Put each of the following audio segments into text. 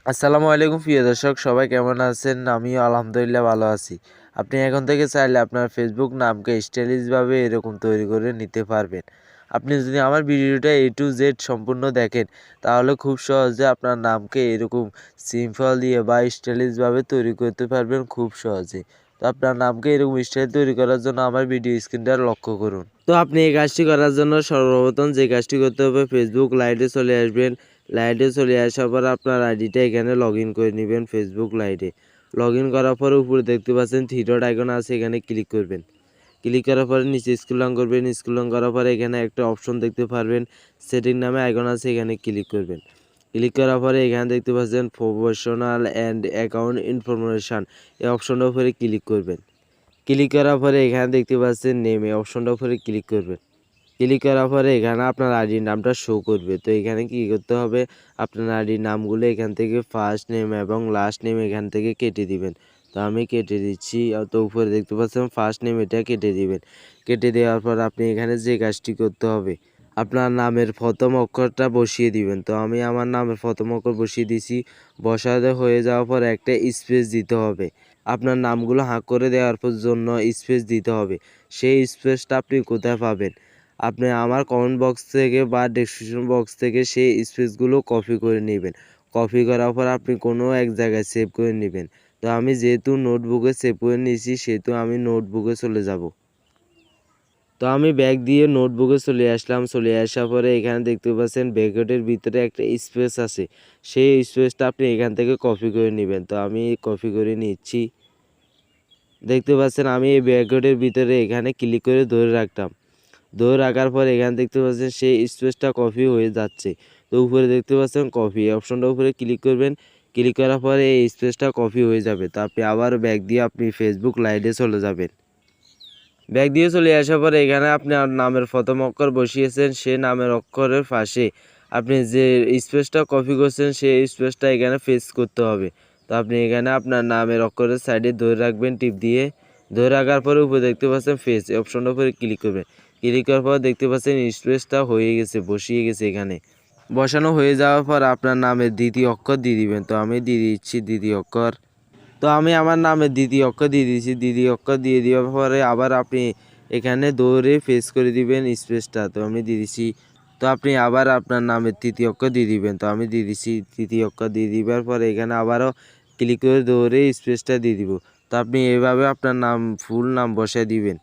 আসসালামু আলাইকুম প্রিয় দর্শক, সবাই কেমন আছেন? আমিও আলহামদুলিল্লাহ ভালো আছি। আপনি এখন থেকে চাইলে আপনার ফেসবুক নামকে স্টাইলিশভাবে এরকম তৈরি করে নিতে পারবেন। আপনি যদি আমার ভিডিওটা A to Z সম্পূর্ণ দেখেন, তাহলে খুব সহজে আপনার নামকে এরকম সিম্পল দিয়ে বা স্টাইলিশভাবে তৈরি করতে পারবেন খুব সহজে। তো আপনার নামকে এরকম স্টাইল তৈরি করার জন্য আমার ভিডিও স্ক্রিনটা লক্ষ্য করুন। তো আপনি এই কাজটি করার জন্য সর্বপ্রথম যে কাজটি করতে হবে, ফেসবুক লাইটে চলে আসবেন। লাইটে চলে আসার পর আপনার আইডিটা এখানে লগ ইন করে নেবেন ফেসবুক লাইটে। লগ ইন করার পরে উপরে দেখতে পাচ্ছেন থ্রি ডট আইকন আছে, এখানে ক্লিক করবেন। ক্লিক করার পরে নিচে স্ক্রল ডাউন করবেন। স্ক্রল ডাউন করার পরে এখানে একটা অপশন দেখতে পারবেন, সেটিং নামে আইকন আছে, এখানে ক্লিক করবেন। ক্লিক করার পরে এখানে দেখতে পাচ্ছেন প্রফেশনাল অ্যান্ড অ্যাকাউন্ট ইনফরমেশান, এই অপশনটার উপরে ক্লিক করবেন। ক্লিক করার পরে এখানে দেখতে পাচ্ছেন নেম, এই অপশনটার উপরে ক্লিক করবেন। ক্লিক করার পরে এখানে আপনার আইডির নামটা শো করবে। তো এখানে কী করতে হবে, আপনার আইডির নামগুলো এখান থেকে ফার্স্ট নেম এবং লাস্ট নেম এখান থেকে কেটে দিবেন। তো আমি কেটে দিচ্ছি। তো উপরে দেখতে পাচ্ছেন ফার্স্ট নেম, এটা কেটে দিবেন। কেটে দেওয়ার পর আপনি এখানে যে কাজটি করতে হবে, আপনার নামের প্রথম অক্ষরটা বসিয়ে দিবেন। তো আমি আমার নামের প্রথম অক্ষর বসিয়ে দিছি। বসাতে হয়ে যাওয়ার পর একটা স্পেস দিতে হবে। আপনার নামগুলো হাঁক করে দেওয়ার জন্য স্পেস দিতে হবে। সেই স্পেসটা আপনি কোথায় পাবেন? আপনি আমার কমেন্ট বক্স থেকে বা ডেসক্রিপশন বক্স থেকে সেই স্পেসগুলো কপি করে নেবেন। কপি করার পর আপনি কোনো এক জায়গায় সেভ করে নেবেন। তো আমি যেহেতু নোটবুকে সেভ করে নিয়েছি, সেহেতু আমি নোটবুকে চলে যাব। তো আমি ব্যাক দিয়ে নোটবুকে চলে আসলাম। চলে আসার পরে এখানে দেখতে পাচ্ছেন ব্র্যাকেটের ভিতরে একটা স্পেস আছে, সেই স্পেসটা আপনি এখান থেকে কপি করে নেবেন। তো আমি কপি করে নিচ্ছি। দেখতে পাচ্ছেন আমি এই ব্র্যাকেটের ভিতরে এখানে ক্লিক করে ধরে রাখতাম। ধরে রাখার পর এখানে দেখতে পাচ্ছেন সেই স্পেসটা কপি হয়ে যাচ্ছে। তো উপরে দেখতে পাচ্ছেন কপি, অপশনটার উপরে ক্লিক করবেন। ক্লিক করার পরে এই স্পেসটা কপি হয়ে যাবে। তো আপনি আবার ব্যাক দিয়ে আপনি ফেসবুক লাইভে চলে যাবেন। ব্যাক দিয়ে চলে আসার পরে এখানে আপনার নামের প্রথম অক্ষর বসিয়েছেন, সে নামের অক্ষরের পাশে আপনি যে স্পেসটা কপি করছেন সেই স্পেসটা এখানে পেস্ট করতে হবে। তো আপনি এখানে আপনার নামের অক্ষরের সাইডে ধরে রাখবেন টিপ দিয়ে। ধরে রাখার পরে উপরে দেখতে পাচ্ছেন ফেস, এই অপশনটার উপরে ক্লিক করবেন। ক্লিক করার পর দেখতে পাচ্ছেন স্পেসটা হয়ে গেছে, বসিয়ে গেছে এখানে। বসানো হয়ে যাওয়ার পর আপনার নামের দ্বিতীয় অক্ষর দিয়ে দিবেন। তো আমি দিয়ে দিচ্ছি দ্বিতীয় অক্ষর। তো আমি আমার নামে দ্বিতীয় অক্ষর দিয়ে দিয়েছি। দ্বিতীয় অক্ষর দিয়ে দেওয়ার পরে আবার আপনি এখানে দৌড়ে ফেস করে দিবেন স্পেসটা। তো আমি দিয়ে দিছি। তো আপনি আবার আপনার নামের তৃতীয় অক্ষর দিয়ে দিবেন। তো আমি দিয়ে দিছি। তৃতীয় অক্ষর দিয়ে দিবার পরে এখানে আবারও ক্লিক করে দৌড়ে স্পেসটা দিয়ে দিব। তো আপনি এভাবে আপনার নাম ফুল নাম বসায় দিবেন।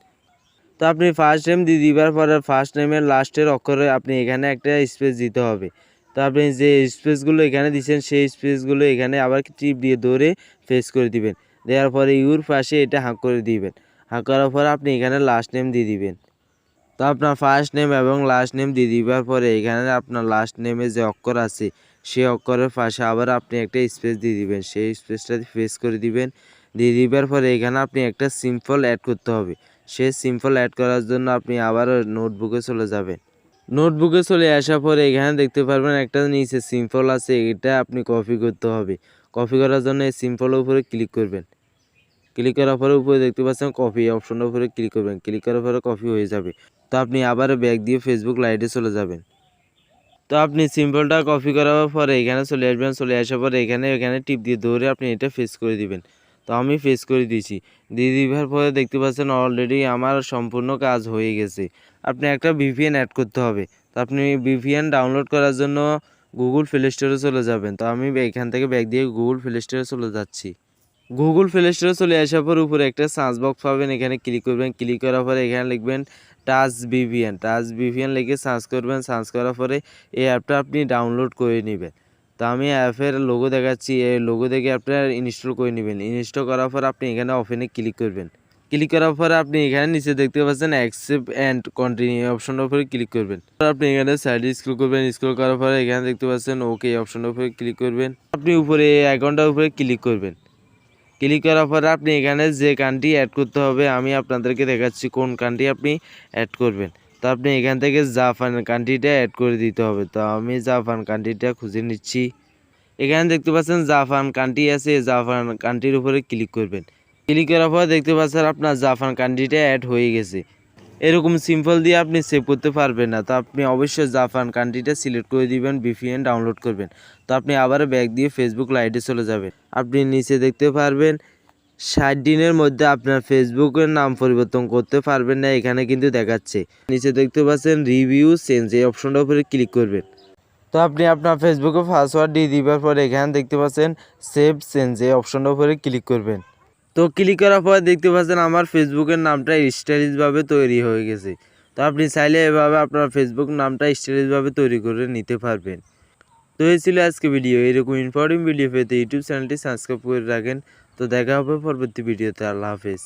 তো আপনি ফার্স্ট নেম দিয়ে দিবার পরে ফার্স্ট নেমের লাস্টের অক্ষরে আপনি এখানে একটা স্পেস দিতে হবে। তো আপনি যে স্পেসগুলো এখানে দিচ্ছেন সেই স্পেসগুলো এখানে আবার টিপ দিয়ে ধরে ফেস করে দিবেন। দেওয়ার পরে ইউর পাশে এটা হাঁক করে দিবেন। হাঁক করার পরে আপনি এখানে লাস্ট নেম দিয়ে দিবেন। তো আপনার ফার্স্ট নেম এবং লাস্ট নেম দিয়ে দিবার পরে এখানে আপনার লাস্ট নেমে যে অক্ষর আছে সেই অক্ষরের পাশে আবার আপনি একটা স্পেস দিয়ে দিবেন। সেই স্পেসটা ফেস করে দিবেন। দিয়ে দিবার পরে এখানে আপনি একটা সিম্পল অ্যাড করতে হবে। সেই সিম্পল অ্যাড করার জন্য আপনি আবার নোটবুকে চলে যাবেন। নোটবুকে চলে আসার পরে এখানে দেখতে পারবেন একটা নিচে সিম্পল আছে, এটা আপনি কপি করতে হবে। কপি করার জন্য এই সিম্পলের উপরে ক্লিক করবেন। ক্লিক করার পরে উপরে দেখতে পাচ্ছেন কপি, অপশনের উপরে ক্লিক করবেন। ক্লিক করার পরে কপি হয়ে যাবে। তো আপনি আবার ব্যাক দিয়ে ফেসবুক লাইভে চলে যাবেন। তো আপনি সিম্পলটা কপি করার পরে এখানে চলে আসবেন। চলে আসার পরে এখানে টিপ দিয়ে ধরে আপনি এটা ফেস করে দিবেন। তো আমি ফেস করে দিয়েছি। দিয়ে দিবার পরে দেখতে পাচ্ছেন অলরেডি আমার সম্পূর্ণ কাজ হয়ে গেছে। আপনি একটা ভিপিএন অ্যাড করতে হবে। তো আপনি ভিপিএন ডাউনলোড করার জন্য গুগল প্লে স্টোরে চলে যাবেন। তো আমি এখান থেকে ব্যাক দিয়ে গুগল প্লে স্টোরে চলে যাচ্ছি। গুগল প্লে স্টোরে চলে আসার পর উপরে একটা সার্চ বক্স পাবেন, এখানে ক্লিক করবেন। ক্লিক করার পরে এখানে লিখবেন টাচ ভিপিএন। টাচ ভিপিএন লিখে সার্চ করবেন। সার্চ করার পরে এই অ্যাপটা আপনি ডাউনলোড করে নেবেন। তো আমি অ্যাপের লোগো দেখাচ্ছি, এই লোগো দেখে আপনার ইনস্টল করে নেবেন। ইনস্টল করার পর আপনি এখানে ওপেনে ক্লিক করবেন। ক্লিক করার পরে আপনি এখানে নিচে দেখতে পাচ্ছেন অ্যাকসেপ্ট অ্যান্ড কন্টিনিউ অপশনের উপরে ক্লিক করবেন। আপনি এখানে সাইডে স্ক্রল করবেন। স্ক্রল করার পরে এখানে দেখতে পাচ্ছেন ওকে অপশনের উপরে ক্লিক করবেন। আপনি উপরে অ্যাকাউন্টের উপরে ক্লিক করবেন। ক্লিক করার পরে আপনি এখানে যে গানটি অ্যাড করতে হবে আমি আপনাদেরকে দেখাচ্ছি কোন গানটি আপনি অ্যাড করবেন। তো আপনি এখান থেকে জাপান কান্ট্রিটা অ্যাড করে দিতে হবে। তো আমি জাপান কান্ট্রিটা খুঁজে নিচ্ছি। এখানে দেখতে পাচ্ছেন জাপান কান্ট্রি আছে, জাপান কান্ট্রির উপরে ক্লিক করবেন। ক্লিক করার পর দেখতে পাচ্ছেন আপনার জাপান কান্ট্রিটা অ্যাড হয়ে গেছে। এরকম সিম্পল দিয়ে আপনি সেভ করতে পারবেন না। তো আপনি অবশ্যই জাপান কান্ট্রিটা সিলেক্ট করে দিবেন, VPN ডাউনলোড করবেন। তো আপনি আবারও ব্যাক দিয়ে ফেসবুক লাইটে চলে যাবেন। আপনি নিচে দেখতে পারবেন 60 দিনের মধ্যে আপনার ফেসবুকের নাম পরিবর্তন করতে পারবেন না, এখানে কিন্তু দেখাচ্ছে। নিচে দেখতে পাচ্ছেন রিভিউ চেঞ্জ, এই অপশনটার উপরে ক্লিক করবেন। তো আপনি আপনার ফেসবুকে পাসওয়ার্ড দিয়ে দিবার পরে এখানে দেখতে পাচ্ছেন সেভ চেঞ্জ, এই অপশনটার উপরে ক্লিক করবেন। তো ক্লিক করার পর দেখতে পাচ্ছেন আমার ফেসবুকের নামটা স্টাইলিশভাবে তৈরি হয়ে গেছে। তো আপনি চাইলে এভাবে আপনার ফেসবুক নামটা স্টাইলিশভাবে তৈরি করে নিতে পারবেন। তো এই ছিল আজকে ভিডিও। এরকম ইম্পর্টেন্ট ভিডিও পেতে ইউটিউব চ্যানেলটি সাবস্ক্রাইব করে রাখেন। তো দেখা হবে পরবর্তী ভিডিওতে। আল্লাহ হাফেজ।